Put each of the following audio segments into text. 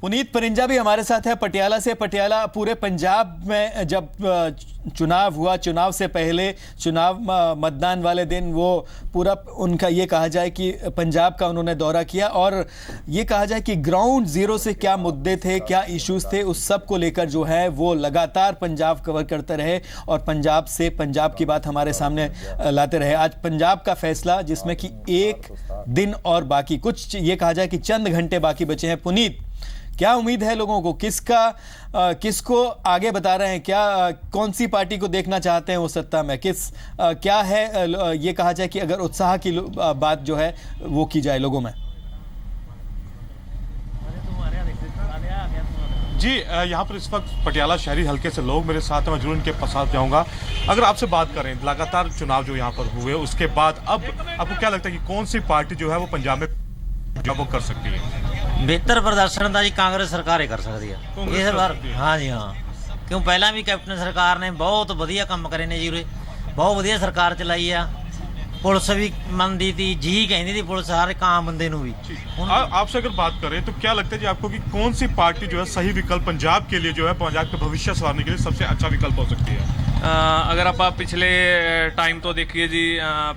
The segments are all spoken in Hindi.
पुनीत परिंजा भी हमारे साथ है पटियाला से। पटियाला, पूरे पंजाब में जब चुनाव हुआ, चुनाव से पहले, चुनाव मतदान वाले दिन, वो पूरा उनका ये कहा जाए कि पंजाब का उन्होंने दौरा किया और ये कहा जाए कि ग्राउंड जीरो से क्या मुद्दे थे, क्या इश्यूज थे, उस सब को लेकर जो है वो लगातार पंजाब कवर करते रहे और पंजाब से पंजाब की बात हमारे सामने लाते रहे। आज पंजाब का फैसला, जिसमें कि एक दिन और बाकी, कुछ ये कहा जाए कि चंद घंटे बाकी बचे हैं। पुनीत, क्या उम्मीद है लोगों को? किसको आगे बता रहे हैं? क्या कौन सी पार्टी को देखना चाहते हैं वो सत्ता में? क्या है ये कहा जाए कि अगर उत्साह की बात जो है वो की जाए लोगों में? जी, यहाँ पर इस वक्त पटियाला शहरी हल्के से लोग मेरे साथ हैं, मैं जरूर इनके पास जाऊँगा। अगर आपसे बात करें, लगातार चुनाव जो यहाँ पर हुए उसके बाद अब आपको क्या लगता है कि कौन सी पार्टी जो है वो पंजाब में वो कर सकती है? बेहतर प्रदर्शन ਤਾਂ ਜੀ ਕਾਂਗਰਸ ਸਰਕਾਰ ਹੀ ਕਰ ਸਕਦੀ ਹੈ ਇਸ ਵਾਰ। ਹਾਂ ਜੀ ਹਾਂ, ਕਿਉਂ ਪਹਿਲਾਂ ਵੀ ਕੈਪਟਨ ਸਰਕਾਰ ਨੇ ਬਹੁਤ ਵਧੀਆ ਕੰਮ ਕਰੇ ਨੇ ਜੀ ਉਰੇ, ਬਹੁਤ ਵਧੀਆ ਸਰਕਾਰ ਚਲਾਈ ਆ। पुलिस भी मनती थी, जी कहती थी पुलिस हर एक आम बंदे भी। आपसे अगर बात करें तो क्या लगता है जी आपको कि कौन सी पार्टी जो है सही विकल्प पंजाब के लिए, जो है पंजाब के भविष्य संवारने के लिए सबसे अच्छा विकल्प हो सकती है? अगर आप पिछले टाइम तो देखिए जी,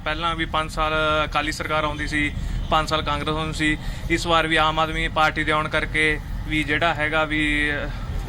पहला भी 5 साल अकाली सरकार आती सी, 5 साल कांग्रेस होती सी। इस बार भी आम आदमी पार्टी के आने करके भी जिहड़ा हैगा भी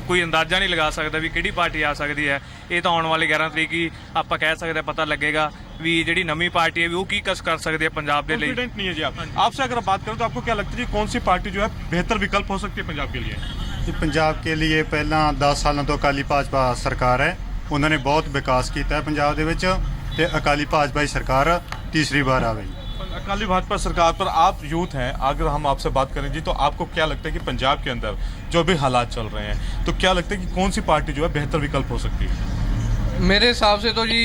कोई अंदाजा नहीं लगा सकता भी किहड़ी पार्टी आ सकती है। ये तो आने वाले 11 तरीक ही आप कह सकते हैं, पता लगेगा भी जिहड़ी नवी पार्टी है भी वो की कस कर सकती है पंजाब के लिए। कॉन्फिडेंट नहीं है जी आप। आपसे अगर बात करें तो आपको क्या लगता है जी कौन सी पार्टी जो है बेहतर विकल्प हो सकती है पंजाब के लिए? जी, पंजाब के लिए पहला 10 सालों तो अकाली भाजपा सरकार है, उन्होंने बहुत विकास किया है पंजाब दे विच, ते अकाली भाजपा की सरकार तीसरी बार आवेगी। अकाली भाजपा सरकार पर आप यूथ हैं, अगर हम आपसे बात करें जी तो आपको क्या लगता है कि पंजाब के अंदर जो भी हालात चल रहे हैं, तो क्या लगता है कि कौन सी पार्टी जो है बेहतर विकल्प हो सकती है? मेरे हिसाब से तो जी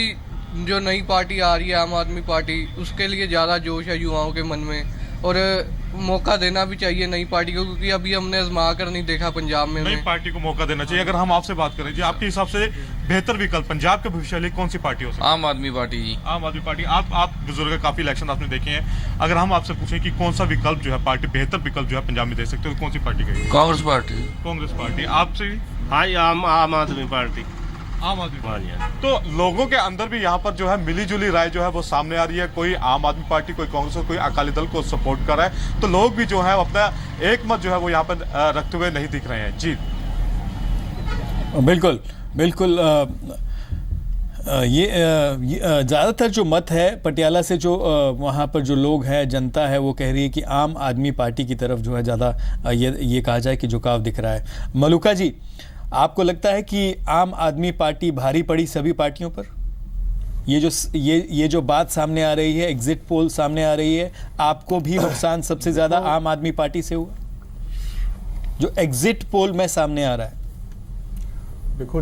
जो नई पार्टी आ रही है आम आदमी पार्टी, उसके लिए ज़्यादा जोश है युवाओं के मन में, और मौका देना भी चाहिए नई पार्टी को, क्योंकि अभी हमने आजमा कर नहीं देखा पंजाब में। नई पार्टी को मौका देना चाहिए। अगर हम आपसे बात करें जी, आपके हिसाब से बेहतर विकल्प पंजाब के भविष्य लिए कौन सी पार्टी हो सकती है? आम आदमी पार्टी जी। आम आदमी पार्टी। आप बुजुर्ग, काफी इलेक्शन आपने देखे हैं, अगर हम आपसे पूछें कि कौन सा विकल्प जो है पार्टी, बेहतर विकल्प जो है पंजाब में दे सकते हो, तो कौन सी पार्टी कहेगी? कांग्रेस पार्टी। कांग्रेस पार्टी। आपसे? हाँ जी, आम आदमी पार्टी। आम आदमी पार्टी। तो लोगों के अंदर भी यहाँ पर जो है मिली जुली राय जो है वो सामने आ रही है। कोई आम आदमी पार्टी, कोई कांग्रेस और कोई अकाली दल को सपोर्ट कर रहा है, तो लोग भी जो है अपना एक मत जो है वो यहाँ पर रखते हुए नहीं दिख रहे हैं। जी बिल्कुल बिल्कुल। ये ज़्यादातर जो मत है पटियाला से, जो वहाँ पर जो लोग हैं, जनता है, वो कह रही है कि आम आदमी पार्टी की तरफ जो है ज़्यादा ये कहा जाए कि झुकाव दिख रहा है। मलूका जी, आपको लगता है कि आम आदमी पार्टी भारी पड़ी सभी पार्टियों पर? ये जो बात सामने आ रही है, एग्जिट पोल सामने आ रही है, आपको भी नुकसान सबसे ज़्यादा आम आदमी पार्टी से हुआ, जो एग्जिट पोल में सामने आ रहा है? देखो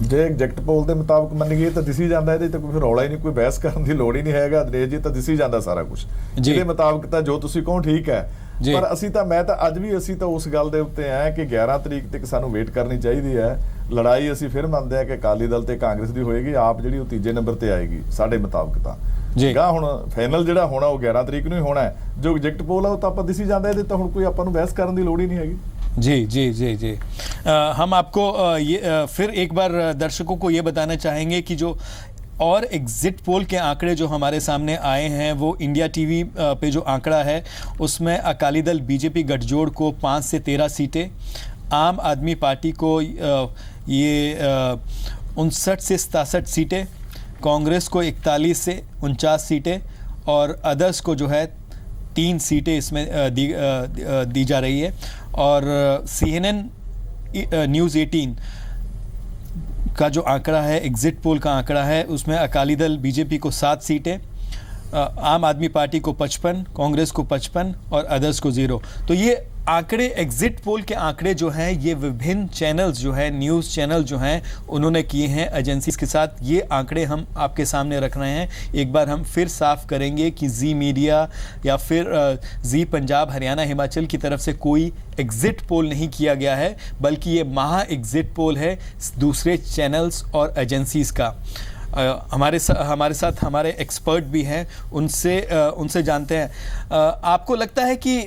जे एग्जिट पोल के मुताबिक ਮੰਨੀਏ ਤਾਂ ਦਿਸੀ ਜਾਂਦਾ, ਇਹਦੇ ਤੇ ਕੋਈ ਰੌਲਾ ਹੀ ਨਹੀਂ, ਕੋਈ ਬਹਿਸ ਕਰਨ ਦੀ ਲੋੜ ਹੀ ਨਹੀਂ ਹੈਗਾ। ਦਿਨੇਸ਼ ਜੀ, ਤਾਂ ਦਿਸੀ ਜਾਂਦਾ ਸਾਰਾ ਕੁਝ। ਜਿਹਦੇ ਮੁਤਾਬਕ ਤਾਂ ਜੋ ਤੁਸੀਂ ਕਹੋ ਠੀਕ ਹੈ, ਪਰ ਮੈਂ ਤਾਂ ਅੱਜ ਵੀ ਅਸੀਂ ਤਾਂ ਉਸ ਗੱਲ ਦੇ ਉੱਤੇ ਆ ਕਿ 11 ਤਰੀਕ ਤੱਕ ਸਾਨੂੰ ਵੇਟ ਕਰਨੀ ਚਾਹੀਦੀ ਹੈ। ਲੜਾਈ ਅਸੀਂ ਫਿਰ ਮੰਨਦੇ ਆ ਕਿ ਅਕਾਲੀ ਦਲ ਤੇ ਕਾਂਗਰਸ ਦੀ ਹੋਏਗੀ, ਆਪ ਜਿਹੜੀ ਉਹ ਤੀਜੇ ਨੰਬਰ ਤੇ ਆਏਗੀ ਸਾਡੇ ਮੁਤਾਬਕ ਤਾਂ। ਗਾ ਹੁਣ ਫਾਈਨਲ ਜਿਹੜਾ ਹੋਣਾ ਉਹ 11 ਤਰੀਕ ਨੂੰ ਹੀ ਹੋਣਾ ਹੈ। ਜੋ ਐਗਜ਼ਿਟ ਪੋਲ ਆ ਉਹ ਤਾਂ ਆਪਾਂ ਦਿਸੀ ਜਾਂਦਾ, ਇਹਦੇ ਤਾਂ ਹੁਣ ਕੋਈ ਆਪਾਂ ਨੂੰ ਬਹਿਸ ਕਰਨ ਦੀ ਲੋੜ ही नहीं हैगी। जी जी जी जी। हम आपको फिर एक बार दर्शकों को ये बताना चाहेंगे कि जो और एग्जिट पोल के आंकड़े जो हमारे सामने आए हैं, वो इंडिया टीवी पे जो आंकड़ा है उसमें अकाली दल बीजेपी गठजोड़ को 5 से 13 सीटें, आम आदमी पार्टी को ये 59 से 67 सीटें, कांग्रेस को 41 से 49 सीटें और अदर्स को जो है 3 सीटें इसमें दी जा रही है। और CNN न्यूज़ 18 का जो आंकड़ा है, एग्जिट पोल का आंकड़ा है, उसमें अकाली दल बीजेपी को 7 सीटें, आम आदमी पार्टी को 55, कांग्रेस को 55 और अदर्स को 0। तो ये आंकड़े, एग्जिट पोल के आंकड़े जो हैं, ये विभिन्न चैनल्स जो हैं, न्यूज़ चैनल जो हैं, उन्होंने किए हैं एजेंसीज के साथ। ये आंकड़े हम आपके सामने रख रहे हैं। एक बार हम फिर साफ करेंगे कि जी मीडिया या फिर जी पंजाब, हरियाणा, हिमाचल की तरफ से कोई एग्जिट पोल नहीं किया गया है, बल्कि ये महा एग्जिट पोल है दूसरे चैनल्स और एजेंसीज का। हमारे साथ हमारे एक्सपर्ट भी हैं, उनसे जानते हैं। आपको लगता है कि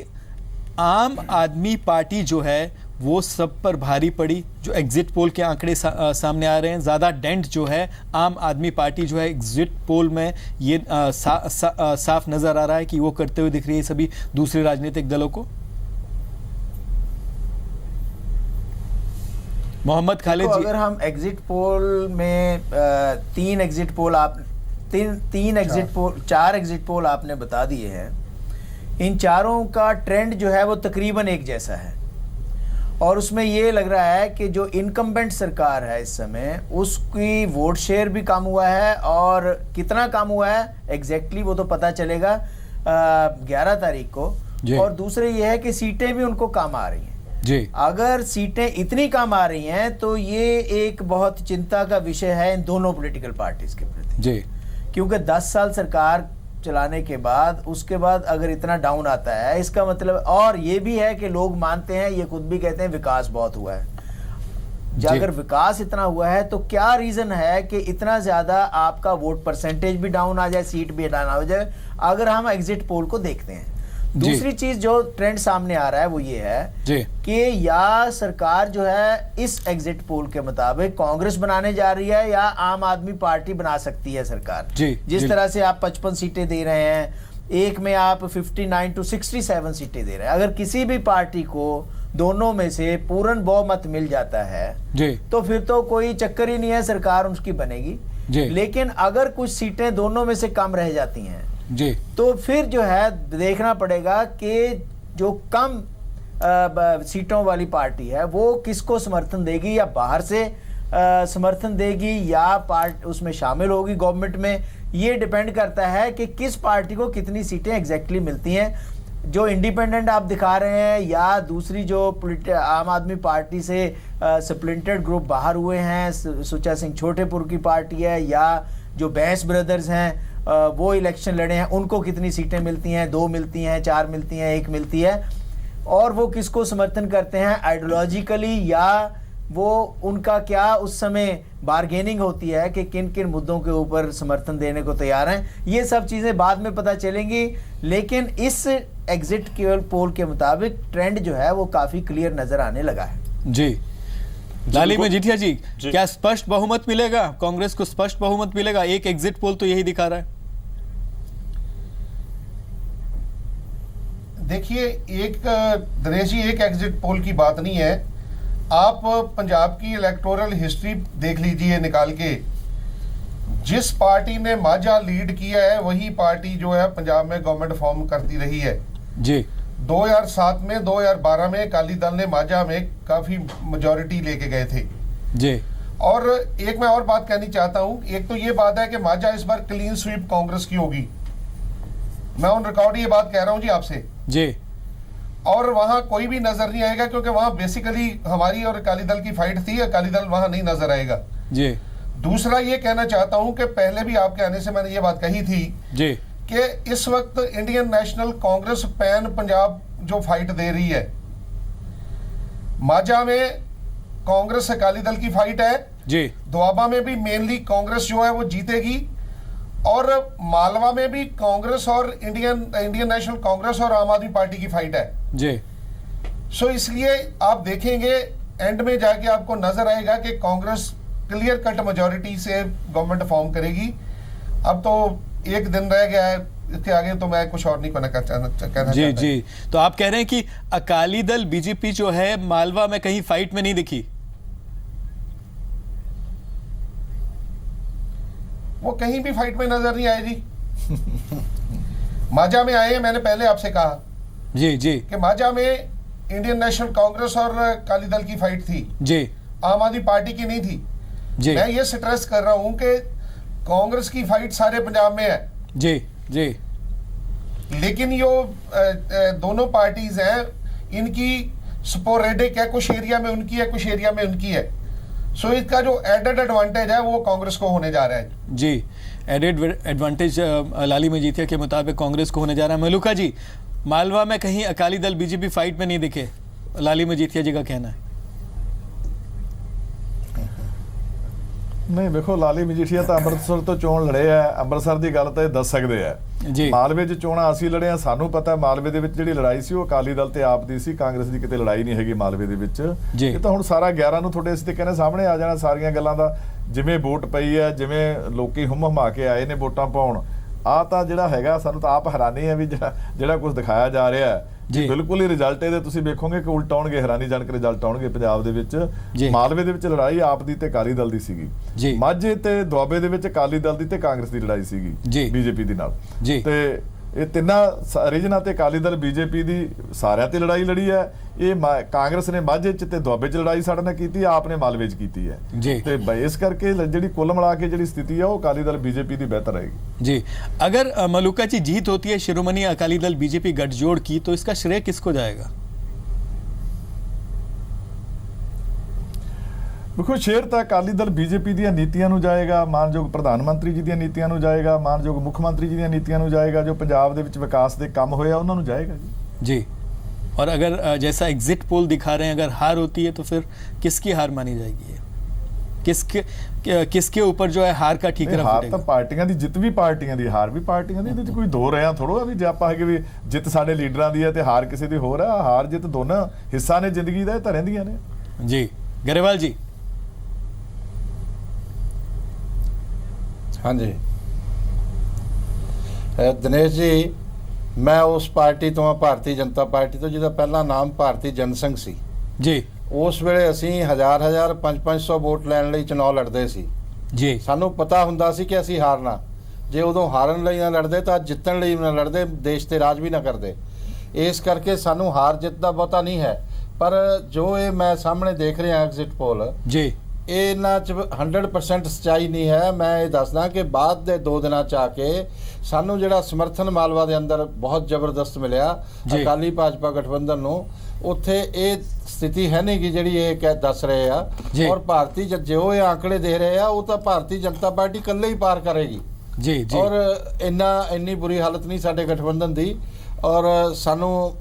आम आदमी पार्टी जो है वो सब पर भारी पड़ी। जो एग्जिट पोल के आंकड़े सामने आ रहे हैं, ज़्यादा डेंट जो है आम आदमी पार्टी जो है एग्जिट पोल में ये साफ नज़र आ रहा है कि वो करते हुए दिख रही है सभी दूसरे राजनीतिक दलों को। मोहम्मद खालिद जी, अगर हम एग्जिट पोल में तीन एग्जिट पोल 4 एग्जिट पोल आपने बता दिए हैं, इन चारों का ट्रेंड जो है वो तकरीबन एक जैसा है और उसमें ये लग रहा है कि जो इनकम्बेंट सरकार है इस समय उसकी वोट शेयर भी कम हुआ है और कितना कम हुआ है एग्जैक्टली वो तो पता चलेगा 11 तारीख को। और दूसरे ये है कि सीटें भी उनको कम आ रही हैं जी। अगर सीटें इतनी कम आ रही हैं तो ये एक बहुत चिंता का विषय है इन दोनों पॉलिटिकल पार्टीज के प्रति जी, क्योंकि 10 साल सरकार चलाने के बाद उसके बाद अगर इतना डाउन आता है इसका मतलब, और ये भी है कि लोग मानते हैं, ये खुद भी कहते हैं विकास बहुत हुआ है। अगर विकास इतना हुआ है तो क्या रीजन है कि इतना ज्यादा आपका वोट परसेंटेज भी डाउन आ जाए, सीट भी डाउन हो जाए, अगर हम एग्जिट पोल को देखते हैं। दूसरी चीज जो ट्रेंड सामने आ रहा है वो ये है कि या सरकार जो है इस एग्जिट पोल के मुताबिक कांग्रेस बनाने जा रही है या आम आदमी पार्टी बना सकती है सरकार। जिस तरह से आप 55 सीटें दे रहे हैं, एक में आप 59 to 67 सीटें दे रहे हैं, अगर किसी भी पार्टी को दोनों में से पूर्ण बहुमत मिल जाता है तो फिर तो कोई चक्कर ही नहीं है, सरकार उसकी बनेगी। लेकिन अगर कुछ सीटें दोनों में से कम रह जाती हैं जी, तो फिर जो है देखना पड़ेगा कि जो कम सीटों वाली पार्टी है वो किसको समर्थन देगी, या बाहर से समर्थन देगी या उसमें शामिल होगी गवर्नमेंट में। ये डिपेंड करता है कि किस पार्टी को कितनी सीटें एग्जैक्टली मिलती हैं। जो इंडिपेंडेंट आप दिखा रहे हैं या दूसरी जो आम आदमी पार्टी से स्प्लिंटेड ग्रुप बाहर हुए हैं, सुचा सिंह छोटेपुर की पार्टी है या जो बैंस ब्रदर्स हैं वो इलेक्शन लड़े हैं, उनको कितनी सीटें मिलती हैं, 2 मिलती हैं, 4 मिलती हैं, 1 मिलती है, और वो किसको समर्थन करते हैं आइडियोलॉजिकली, या वो उनका क्या उस समय बार्गेनिंग होती है कि किन किन मुद्दों के ऊपर समर्थन देने को तैयार हैं। ये सब चीज़ें बाद में पता चलेंगी, लेकिन इस एग्जिट पोल के मुताबिक ट्रेंड जो है वो काफ़ी क्लियर नज़र आने लगा है। जी, लाली मजीठिया जी, क्या स्पष्ट बहुमत मिलेगा कांग्रेस को? स्पष्ट बहुमत मिलेगा? एक एग्जिट पोल तो यही दिखा रहा है। देखिए, एक दिनेश जी, एक एग्जिट पोल की बात नहीं है। आप पंजाब की इलेक्टोरल हिस्ट्री देख लीजिए निकाल के, जिस पार्टी ने माझा लीड किया है वही पार्टी जो है पंजाब में गवर्नमेंट फॉर्म करती रही है जी। 2007 में 2012 में अकाली दल ने माझा में काफी मेजॉरिटी लेके गए थे जी। और एक मैं और बात कहनी चाहता हूं, एक तो ये बात है कि माझा इस बार क्लीन स्वीप कांग्रेस की होगी, मैं ऑन रिकॉर्ड ये बात कह रहा हूं जी आपसे जी। और वहां कोई भी नजर नहीं आएगा क्योंकि वहां बेसिकली हमारी और अकाली दल की फाइट थी, अकाली दल वहां नहीं नजर आएगा जी। दूसरा ये कहना चाहता हूं कि पहले भी आपके आने से मैंने ये बात कही थी जी कि इस वक्त Indian national Congress pan Punjab जो फाइट दे रही है, माझा में कांग्रेस अकाली दल की फाइट है जी, दोआबा में भी मेनली कांग्रेस जो है वो जीतेगी, और मालवा में भी कांग्रेस और इंडियन नेशनल कांग्रेस और आम आदमी पार्टी की फाइट है जी। सो इसलिए आप देखेंगे एंड में जाके आपको नजर आएगा कि कांग्रेस क्लियर कट मेजॉरिटी से गवर्नमेंट फॉर्म करेगी। अब तो एक दिन रह गया है, इसके आगे तो मैं कुछ और नहीं कहना जी जी। तो आप कह रहे हैं कि अकाली दल बीजेपी जो है मालवा में कहीं फाइट में नहीं दिखी? वो कहीं भी फाइट में नजर नहीं आएगी। माझा में आए हैं, मैंने पहले आपसे कहा जी जी कि माझा में इंडियन नेशनल कांग्रेस और अकाली दल की फाइट थी जी, आम आदमी पार्टी की नहीं थी जी। मैं ये स्ट्रेस कर रहा हूं कि कांग्रेस की फाइट सारे पंजाब में है जी जी। लेकिन यो दोनों पार्टीज हैं, इनकी स्पोरेडिक है, कुछ एरिया में उनकी है, कुछ एरिया में उनकी है। सो इसका जो एडेड एडवांटेज है वो कांग्रेस को होने जा रहा है जी। एडेड एडवांटेज लाली मजीठिया के मुताबिक कांग्रेस को होने जा रहा है। मलूका जी, मालवा में कहीं अकाली दल बीजेपी फाइट में नहीं दिखे, लाली मजीठिया जी का कहना है। नहीं देखो, लाली मजीठिया तो ਅੰਮ੍ਰਿਤਸਰ ਤੋਂ ਚੋਣ ਲੜੇ ਆ, ਅੰਮ੍ਰਿਤਸਰ ਦੀ ਗੱਲ ਤਾਂ ਇਹ ਦੱਸ ਸਕਦੇ ਆ ਜੀ। ਮਾਲਵੇ 'ਚ ਚੋਣਾਂ ਅਸੀਂ ਲੜੇ ਆ, ਸਾਨੂੰ ਪਤਾ ਮਾਲਵੇ ਦੇ ਵਿੱਚ ਜਿਹੜੀ ਲੜਾਈ ਸੀ ਉਹ ਅਕਾਲੀ ਦਲ ਤੇ ਆਪ ਦੀ ਸੀ, ਕਾਂਗਰਸ ਦੀ ਕਿਤੇ ਲੜਾਈ ਨਹੀਂ ਹੈਗੀ ਮਾਲਵੇ ਦੇ ਵਿੱਚ। ਜੀ। ਇਹ ਤਾਂ ਹੁਣ ਸਾਰਾ 11 ਨੂੰ ਤੁਹਾਡੇ ਅਸੀਂ ਤੇ ਕਹਿੰਦੇ ਸਾਹਮਣੇ ਆ ਜਾਣਾ ਸਾਰੀਆਂ ਗੱਲਾਂ ਦਾ, ਜਿਵੇਂ ਵੋਟ ਪਈ ਹੈ, ਜਿਵੇਂ ਲੋਕੀ ਹੁਮ ਕੇ ਆਏ ਨੇ ਵੋਟਾਂ ਪਾਉਣ। ਆ ਤਾਂ ਜਿਹੜਾ ਹੈਗਾ ਸਾਨੂੰ ਤਾਂ ਆਪ ਹੈਰਾਨੀ ਹੈ ਵੀ ਜਿਹੜਾ ਕੁਝ ਦਿਖਾਇਆ ਜਾ ਰਿਹਾ ਹੈ ਜੀ। ਬਿਲਕੁਲ ਹੀ ਰਿਜ਼ਲਟ ਇਹਦੇ ਤੁਸੀਂ ਵੇਖੋਗੇ ਕਿ ਉਲਟ ਆਉਣਗੇ, ਹੈਰਾਨੀਜਨਕ ਰਿਜ਼ਲਟ ਆਉਣਗੇ ਪੰਜਾਬ ਦੇ ਵਿੱਚ। ਮਾਲਵੇ ਦੇ ਵਿੱਚ ਲੜਾਈ ਆਪ ਦੀ ਤੇ ਅਕਾਲੀ ਦਲ ਦੀ ਸੀਗੀ, ਮਾਝੇ ਤੇ ਦੁਆਬੇ ਦੇ ਵਿੱਚ ਅਕਾਲੀ ਦਲ ਦੀ ਤੇ ਕਾਂਗਰਸ ਦੀ ਲੜਾਈ ਸੀਗੀ ਬੀਜੇਪੀ ਦੇ ਨਾਲ। ਤੇ ਇਹ ਤਿੰਨਾਂ ਰੀਜਨਾਂ ਤੇ ਅਕਾਲੀ ਦਲ ਬੀਜੇਪੀ ਦੀ ਸਾਰਿਆਂ ਤੇ ਲੜਾਈ ਲੜੀ ਹੈ। ਇਹ ਕਾਂਗਰਸ ਨੇ ਮਾਝੇ 'ਚ ਤੇ ਦੁਆਬੇ 'ਚ ਲੜਾਈ ਸਾਡੇ ਨਾਲ ਕੀਤੀ, ਆਪ ਨੇ ਮਾਲਵੇ 'ਚ ਕੀਤੀ ਹੈ। ਤੇ ਇਸ ਕਰਕੇ ਜਿਹੜੀ ਕੁੱਲ ਮਿਲਾ ਕੇ ਜਿਹੜੀ ਸਥਿਤੀ ਹੈ ਉਹ ਅਕਾਲੀ ਦਲ बीजेपी ਦੀ ਬਿਹਤਰ रहेगी। जी, अगर मलूका जी जीत होती है शिरोमणि अकाली दल बीजेपी गठजोड़ की, तो इसका श्रेय किसको जाएगा? देखो शेर तो अकाली दल बीजेपी ਦੀਆਂ ਨੀਤੀਆਂ ਨੂੰ ਜਾਏਗਾ, ਮਾਨਯੋਗ ਪ੍ਰਧਾਨ ਮੰਤਰੀ ਜੀ ਦੀਆਂ ਨੀਤੀਆਂ ਨੂੰ ਜਾਏਗਾ, ਮਾਨਯੋਗ ਮੁੱਖ ਮੰਤਰੀ ਜੀ ਦੀਆਂ ਨੀਤੀਆਂ ਨੂੰ ਜਾਏਗਾ, ਜੋ ਪੰਜਾਬ ਦੇ ਵਿੱਚ ਵਿਕਾਸ ਦੇ ਕੰਮ ਹੋਇਆ ਉਹਨਾਂ ਨੂੰ ਜਾਏਗਾ जी। और अगर जैसा एग्जिट पोल दिखा रहे हैं, अगर हार होती है तो फिर किसकी हार मानी जाएगी? किसके ऊपर जो है हार का ठीकरा हार तो पार्टियां दी, जित भी पार्टियां दी, हार भी पार्टियां दी, ਇਹਦੇ 'ਚ ਕੋਈ ਦੋ ਰਿਆਂ ਥੋੜੋ ਆ ਵੀ ਜੇ ਆਪਾਂ ਹੈਗੇ ਵੀ ਜਿੱਤ ਸਾਡੇ ਲੀਡਰਾਂ ਦੀ ਹੈ ਤੇ ਹਾਰ ਕਿਸੇ ਦੀ ਹੋਰ ਆ। ਹਾਰ ਜਿੱਤ ਦੋਨਾਂ ਹਿੱਸਾ ਨੇ ਜ਼ਿੰਦਗੀ ਦਾ, ਇਹ ਤਾਂ ਰਹਿੰਦੀਆਂ ਨੇ जी। गरेवाल जी। हाँ जी दिनेश जी, मैं उस पार्टी तो भारतीय जनता पार्टी तो जिहदा पहला नाम भारतीय जनसंघ सी जी। उस वेले असीं हज़ार 500 वोट लैण लई चुनाव लड़दे सी जी। सानू पता हुंदा सी कि असीं हारना, जे उदों हारन लई ना लड़दे तां जिੱਤਣ ਲਈ ना लड़दे, देश ते राज भी ना करदे। इस करके सानू हार जिੱਤ ਦਾ ਪਤਾ नहीं है। पर जो ये मैं सामने देख रहा एग्जिट पोल जी, ਇਹਨਾਂ 'ਚ 100% ਸੱਚਾਈ ਨਹੀਂ ਹੈ। ਮੈਂ ਇਹ ਦੱਸਦਾ ਕਿ ਬਾਅਦ ਦੇ 2 ਦਿਨਾਂ 'ਚ ਆ ਕੇ ਸਾਨੂੰ ਜਿਹੜਾ ਸਮਰਥਨ ਮਾਲਵਾ ਦੇ ਅੰਦਰ ਬਹੁਤ ਜ਼ਬਰਦਸਤ ਮਿਲਿਆ ਅਕਾਲੀ ਭਾਜਪਾ ਗਠਬੰਧਨ ਨੂੰ, ਉੱਥੇ ਇਹ ਸਥਿਤੀ ਹੈ ਨਹੀਂ ਕਿ ਜਿਹੜੀ ਇਹ ਕਹਿ ਦੱਸ ਰਹੇ ਆ। ਔਰ ਭਾਰਤੀ ਜੋ ਇਹ ਆંકੜੇ ਦੇ ਰਹੇ ਆ ਉਹ ਤਾਂ ਭਾਰਤੀ ਜਨਤਾ ਪਾਰਟੀ ਇਕੱਲੇ ਹੀ ਪਾਰ ਕਰੇਗੀ ਜੀ ਜੀ। ਔਰ ਇੰਨੀ ਬੁਰੀ ਹਾਲਤ ਨਹੀਂ ਸਾਡੇ ਗਠਬੰਧਨ ਦੀ। ਔਰ ਸਾਨੂੰ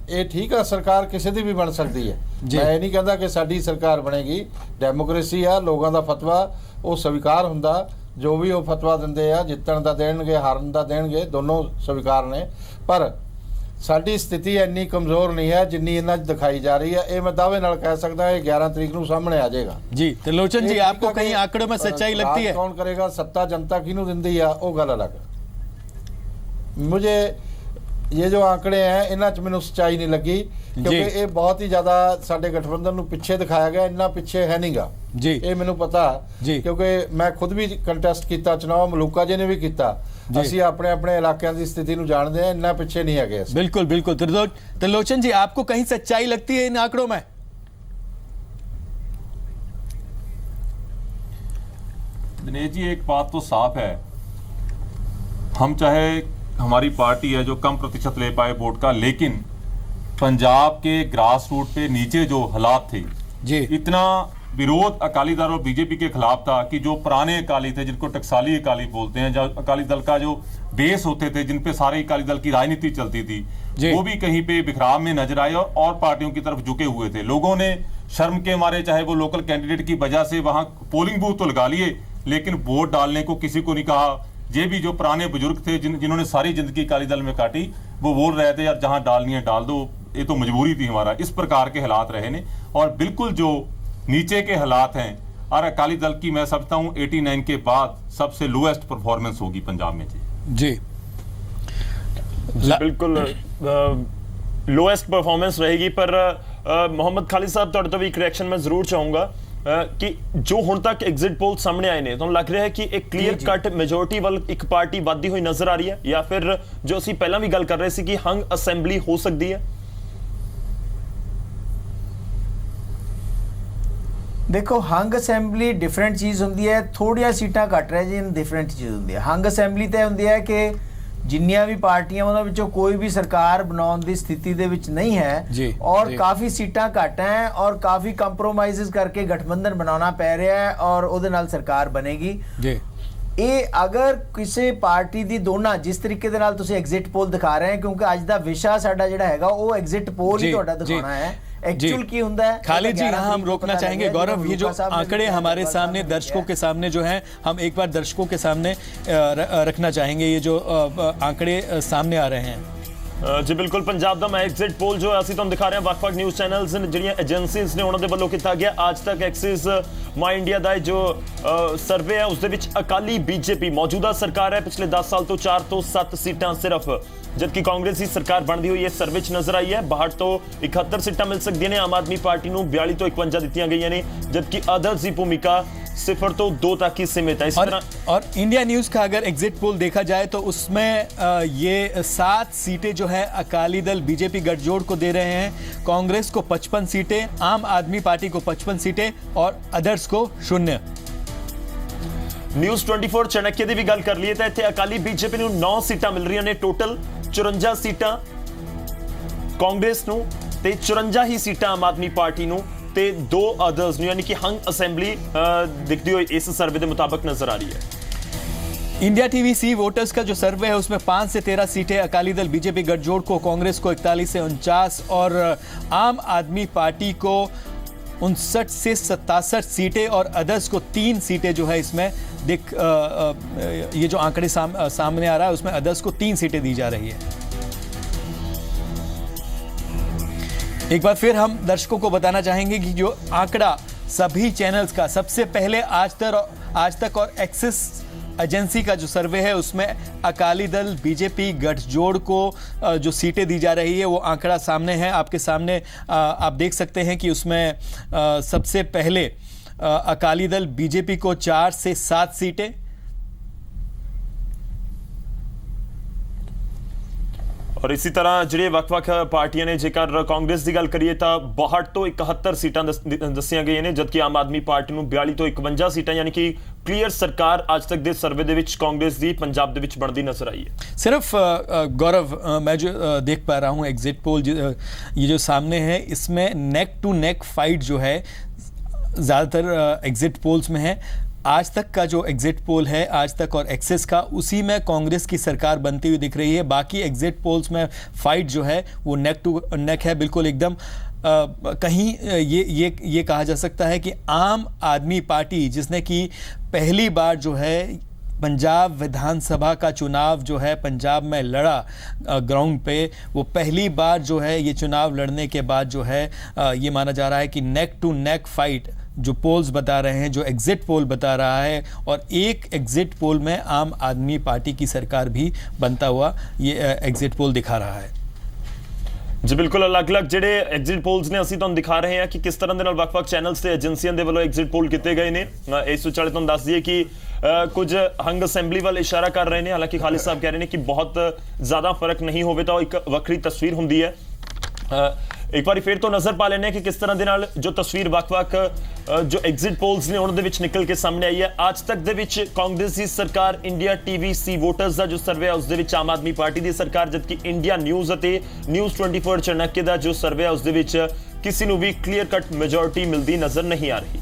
ਇਹ ਠੀਕ ਆ, ਸਰਕਾਰ ਕਿਸੇ ਦੀ ਵੀ ਬਣ ਸਕਦੀ ਹੈ। ਮੈਂ ਇਹ ਨਹੀਂ ਕਹਿੰਦਾ ਕਿ ਸਾਡੀ ਸਰਕਾਰ ਬਣੇਗੀ, ਡੈਮੋਕ੍ਰੇਸੀ ਆ, ਲੋਕਾਂ ਦਾ ਫਤਵਾ ਉਹ ਸਵੀਕਾਰ ਹੁੰਦਾ। ਜੋ ਵੀ ਉਹ ਫਤਵਾ ਦਿੰਦੇ ਆ, ਜਿੱਤਣ ਦਾ ਦੇਣਗੇ, ਹਾਰਨ ਦਾ ਦੇਣਗੇ, ਦੋਨੋਂ ਸਵੀਕਾਰ ਨੇ। ਪਰ ਸਾਡੀ ਸਥਿਤੀ ਇੰਨੀ ਕਮਜ਼ੋਰ ਨਹੀਂ ਹੈ ਜਿੰਨੀ ਇਹਨਾਂ 'ਚ ਦਿਖਾਈ ਜਾ ਰਹੀ ਹੈ। ਇਹ ਮੈਂ ਦਾਅਵੇ ਨਾਲ ਕਹਿ ਸਕਦਾ ਇਹ 11 ਤਰੀਕ ਨੂੰ ਸਾਹਮਣੇ ਆ ਜਾਏਗਾ ਜੀ। त्रिलोचन जी, आपको कहीं आंकड़ों में सच्चाई लगती है? कौन करेगा, सत्ता जनता किहनू दिंदी है वो गल अलग। मुझे ये जो आंकड़े हैं इन्हां च मैनूं सच्चाई नहीं लगी, क्योंकि ये बहुत ही ज़्यादा साडे गठबंधन नूं पिछे दिखाया गया, इन्ना पिछे है नहीं गा जी। ये मैनूं पता क्योंकि मैं खुद भी कंटेस्ट किया चुनाव, मलूका जी ने भी किया। ਅਸੀਂ ਆਪਣੇ ਆਪਣੇ ਇਲਾਕਿਆਂ ਦੀ ਸਥਿਤੀ ਨੂੰ ਜਾਣਦੇ ਹਾਂ, ਇੰਨਾ ਪਿੱਛੇ नहीं ਹੈਗੇ। बिल्कुल बिल्कुल। त्रिलोचन जी, आपको कहीं सच्चाई लगती है इन आंकड़ों में? दिनेश जी, एक बात तो साफ है, हम चाहे हमारी पार्टी है जो कम प्रतिशत ले पाए वोट का, लेकिन पंजाब के ग्रास रूट पे नीचे जो हालात थे जी, इतना विरोध अकाली दल और बीजेपी के खिलाफ था कि जो पुराने अकाली थे, जिनको टकसाली अकाली बोलते हैं, जो अकाली दल का जो बेस होते थे, जिन पे सारे अकाली दल की राजनीति चलती थी, वो भी कहीं पे बिखराव में नजर आए और पार्टियों की तरफ झुके हुए थे। लोगों ने शर्म के मारे, चाहे वो लोकल कैंडिडेट की वजह से वहां पोलिंग बूथ तो लगा लिए, लेकिन वोट डालने को किसी को नहीं कहा। ये भी जो पुराने बुजुर्ग थे जिन्होंने सारी जिंदगी अकाली दल में काटी, वो बोल रहे थे यार जहां डालनी है डाल दो, ये तो मजबूरी थी हमारा। इस प्रकार के हालात रहे ने। और बिल्कुल जो नीचे के हालात हैं, और अकाली दल की मैं समझता हूं 89 के बाद सबसे लोएस्ट परफॉर्मेंस होगी पंजाब में जी। बिल्कुल लोएस्ट परफॉर्मेंस रहेगी। पर मोहम्मद खालिद साहब, ਤੁਹਾਡੇ ਤੋਂ ਵੀ ਇੱਕ ਰਿਐਕਸ਼ਨ ਮੈਂ ਜ਼ਰੂਰ ਚਾਹੂੰਗਾ ਕਿ ਜੋ ਹੁਣ ਤੱਕ ਐਗਜ਼ਿਟ ਪੋਲ ਸਾਹਮਣੇ ਆਏ ਨੇ, ਤੁਹਾਨੂੰ ਲੱਗ ਰਿਹਾ ਹੈ ਕਿ ਇੱਕ ਕਲੀਅਰ ਕੱਟ ਮੈਜੋਰਿਟੀ ਵੱਲ ਇੱਕ ਪਾਰਟੀ ਵੱਧਦੀ ਹੋਈ ਨਜ਼ਰ ਆ ਰਹੀ ਹੈ, ਜਾਂ ਫਿਰ ਜੋ ਅਸੀਂ ਪਹਿਲਾਂ ਵੀ ਗੱਲ ਕਰ ਰਹੇ ਸੀ ਕਿ ਹੰਗ ਅਸੈਂਬਲੀ ਹੋ ਸਕਦੀ ਹੈ? देखो, हंग असैंबली डिफरेंट चीज़ होंगी है, थोड़िया सीटां घट रह जी डिफरेंट चीज़ होंगी है। हंग असैंबली तो होंगी है कि जिन्नियां भी पार्टियां उन्हां विचों कोई भी सरकार बनाउण दी स्थिति दे विच नहीं है जी, और जी। काफ़ी सीटां घट हैं और काफ़ी कंप्रोमाइज़ करके गठबंधन बनाना पै रहा है और उहदे नाल सरकार बनेगी जी। ये अगर किसी पार्टी दी दोनों जिस तरीके दे नाल तुसीं एग्जिट पोल दिखा रहे हैं, क्योंकि अज दा विशा साडा जिहड़ा हैगा वो एग्जिट पोल ही तुहाडा दिखाना है। एक्चुअल की ਹੁੰਦਾ है। खालिद जी यहाँ हम रोकना चाहेंगे। गौरव, ये जो आंकड़े हमारे सामने दर्शकों के सामने जो हैं, हम एक बार दर्शकों के सामने रखना चाहेंगे। ये जो आंकड़े सामने आ रहे हैं जी बिल्कुल, पंजाब ਦਾ ਮੈਂ ਐਗਜ਼ਿਟ ਪੋਲ ਜੋ ਅਸੀਂ ਤੁਹਾਨੂੰ ਦਿਖਾ ਰਹੇ ਹਾਂ ਵੱਖ-ਵੱਖ ਨਿਊਜ਼ ਚੈਨਲਸ ਜਿਹੜੀਆਂ ਏਜੰਸੀਜ਼ ਨੇ ਉਹਨਾਂ ਦੇ ਵੱਲੋਂ ਕੀਤਾ ਗਿਆ ਅੱਜ ਤੱਕ ਐਕਸਿਸ ਮਾਈ ਇੰਡੀਆ ਦਾ ਜੋ ਸਰਵੇ ਹੈ ਉਸ ਦੇ ਵਿੱਚ ਅਕਾਲੀ ਬੀਜੇਪੀ ਮੌਜੂਦਾ ਸਰਕਾਰ ਹੈ ਪਿਛਲੇ 10 ਸਾਲ ਤੋਂ 4 ਤੋਂ 7 ਸੀਟਾਂ ਸਿਰਫ, ਜਦਕਿ ਕਾਂਗਰਸ ਦੀ ਸਰਕਾਰ ਬਣਦੀ ਹੋਈ ਇਸ ਸਰਵੇ 'ਚ ਨਜ਼ਰ ਆਈ ਹੈ 62 ਤੋਂ 71 ਸੀਟਾਂ ਮਿਲ ਸਕਦੀਆਂ ਨੇ। ਆਮ ਆਦਮੀ ਪਾਰਟੀ ਨੂੰ 42 ਤੋਂ 51 ਦਿੱਤੀਆਂ ਗਈਆਂ ਨੇ, जबकि अदर्स की भूमिका 0 तो 2 तक ही सीमित है। इस तरह और इंडिया न्यूज का अगर एग्जिट पोल देखा जाए तो उसमें ये 7 सीटें जो है अकाली दल बीजेपी गठजोड़ को दे रहे हैं, कांग्रेस को 55 सीटें, आम आदमी पार्टी को 55 सीटें और अदर्स को 0। न्यूज़ 24 चाणक्य की भी गल कर लीए तो इत्थे अकाली बीजेपी ਨੂੰ 9 सीटां मिल रही ने, टोटल 54 सीटां कांग्रेस ਨੂੰ ਤੇ 54 ही सीटां आम आदमी पार्टी ਨੂੰ ਤੇ 2 अदर्स ਨੂੰ, यानी कि हंग असेंबली दिखती हुई इस सर्वे के मुताबिक नजर आ रही है। इंडिया टीवी सी वोटर्स का जो सर्वे है उसमें 5 से 13 सीटें अकाली दल बीजेपी गठजोड़ को, कांग्रेस को 41 से 49 और आम आदमी पार्टी को 59 से 67 सीटें और अदर्स को 3 सीटें जो है इसमें ये जो आंकड़े सामने आ रहा है उसमें अदर्स को 3 सीटें दी जा रही है। एक बार फिर हम दर्शकों को बताना चाहेंगे कि जो आंकड़ा सभी चैनल्स का सबसे पहले आज तक और एक्सिस एजेंसी का जो सर्वे है उसमें अकाली दल बीजेपी गठजोड़ को जो सीटें दी जा रही है वो आंकड़ा सामने है, आपके सामने आप देख सकते हैं कि उसमें सबसे पहले अकाली दल बीजेपी को 4 से 7 सीटें, और इसी तरह ਜਿਹੜੇ ਵੱਖ-ਵੱਖ ਪਾਰਟੀਆਂ ਨੇ, ਜੇਕਰ ਕਾਂਗਰਸ ਦੀ ਗੱਲ ਕਰੀਏ ਤਾਂ 62 ਤੋਂ 71 ਸੀਟਾਂ ਦੱਸੀਆਂ ਗਈਆਂ ਨੇ, ਜਦਕਿ ਆਮ ਆਦਮੀ ਪਾਰਟੀ ਨੂੰ 42 ਤੋਂ 51 ਸੀਟਾਂ, यानी कि क्लियर सरकार आज तक ਦੇ ਸਰਵੇ ਦੇ ਵਿੱਚ ਕਾਂਗਰਸ ਦੀ ਪੰਜਾਬ ਦੇ ਵਿੱਚ ਬਣਦੀ ਨਜ਼ਰ ਆਈ है। सिर्फ गौरव, मैं जो देख पा रहा हूँ एग्जिट पोल ये जो सामने है इसमें नेक टू नेक फाइट जो है ज़्यादातर एग्जिट पोल्स में है। आज तक का जो एग्जिट पोल है आज तक और एक्सिस का, उसी में कांग्रेस की सरकार बनती हुई दिख रही है। बाकी एग्जिट पोल्स में फाइट जो है वो नेक टू नेक है, बिल्कुल एकदम कहीं ये कहा जा सकता है कि आम आदमी पार्टी जिसने कि पहली बार जो है पंजाब विधानसभा का चुनाव जो है पंजाब में लड़ा ग्राउंड पे, वो पहली बार जो है ये चुनाव लड़ने के बाद जो है ये माना जा रहा है कि नेक टू नेक फाइट जो पोल्स बता रहे हैं, जो एग्जिट पोल बता रहा है, और एक एग्जिट पोल में आम आदमी पार्टी की सरकार भी बनता हुआ ये एग्जिट पोल दिखा रहा है। जी बिल्कुल, अलग-अलग ਜਿਹੜੇ ਐਗਜ਼ਿਟ ਪੋਲਸ ਨੇ ਅਸੀਂ ਤੁਹਾਨੂੰ ਦਿਖਾ ਰਹੇ ਹਾਂ ਕਿ ਕਿਸ ਤਰ੍ਹਾਂ ਦੇ ਨਾਲ ਵੱਖ-ਵੱਖ ਚੈਨਲਸ ਤੇ ਏਜੰਸੀਆਂ ਦੇ ਵੱਲੋਂ ਐਗਜ਼ਿਟ ਪੋਲ ਕੀਤੇ ਗਏ ਨੇ। ਇਸ ਤੋਂ ਚਾਲੇ ਤੁਹਾਨੂੰ ਦੱਸ ਦਈਏ ਕਿ ਕੁਝ ਹੰਗ ਅਸੈਂਬਲੀ ਵੱਲ ਇਸ਼ਾਰਾ ਕਰ ਰਹੇ ਨੇ, ਹਾਲਾਂਕਿ ਖਾਲਿਦ ਸਾਹਿਬ ਕਹਿ ਰਹੇ ਨੇ ਕਿ ਬਹੁਤ ਜ਼ਿਆਦਾ ਫਰਕ ਨਹੀਂ ਹੋਵੇ ਤਾਂ ਇੱਕ ਵੱਖਰੀ ਤਸਵੀਰ ਹੁੰਦੀ ਹੈ। ਇੱਕ ਵਾਰੀ ਫਿਰ ਤੋਂ ਨਜ਼ਰ ਪਾ ਲੈਣੇ ਆ ਕਿ ਕਿਸ ਤਰ੍ਹਾਂ ਦੇ ਨਾਲ ਜੋ ਤਸਵੀਰ ਵੱਖ-ਵੱਖ ਜੋ ਐਗਜ਼ਿਟ ਪੋਲਸ ਨੇ ਉਹਨਾਂ ਦੇ ਵਿੱਚ ਨਿਕਲ ਕੇ ਸਾਹਮਣੇ ਆਈ ਹੈ। ਅੱਜ ਤੱਕ ਦੇ ਵਿੱਚ ਕਾਂਗਰਸ ਦੀ ਸਰਕਾਰ, ਇੰਡੀਆ ਟੀਵੀ ਸੀ ਵੋਟਰਸ ਦਾ ਜੋ ਸਰਵੇ ਹੈ ਉਸ ਦੇ ਵਿੱਚ ਆਮ ਆਦਮੀ ਪਾਰਟੀ ਦੀ ਸਰਕਾਰ, ਜਦਕਿ ਇੰਡੀਆ ਨਿਊਜ਼ ਅਤੇ ਨਿਊਜ਼ 24 ਚਾਣक्य ਦਾ ਜੋ ਸਰਵੇ ਹੈ ਉਸ ਦੇ ਵਿੱਚ ਕਿਸੇ ਨੂੰ ਵੀ ਕਲੀਅਰ ਕੱਟ ਮੈਜੋਰਿਟੀ ਮਿਲਦੀ ਨਜ਼ਰ ਨਹੀਂ ਆ ਰਹੀ।